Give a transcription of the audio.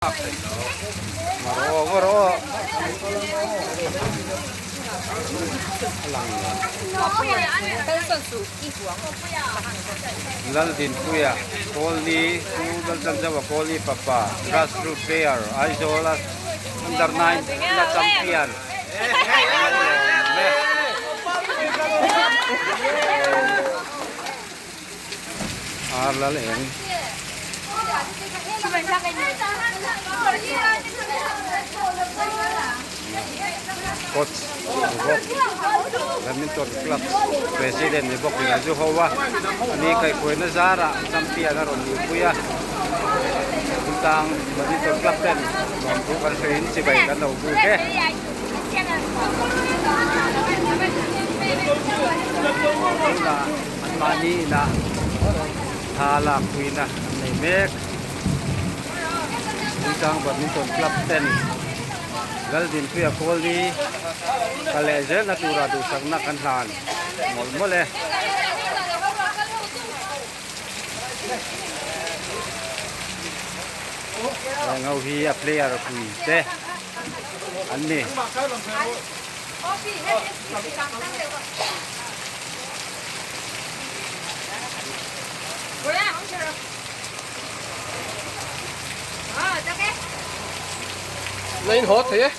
Maro, maro. Lal din kuya. Koli, dal jawa koli papa. Grassroot player. Aizolas under 9 na champion. Arlal en. Coach Ibok Badminton Club President Ibok Inazuhawa ani kay Kuya Zara champion na ron kuya tentang Badminton Club din bukan rin si bay kan daw buke na mani na hala kuina nay mek tentang Badminton Club 10 Gal din kuya Koli kaleje natura dusang na kanhan mol ngau hi a player kui te anni Lên hốt thế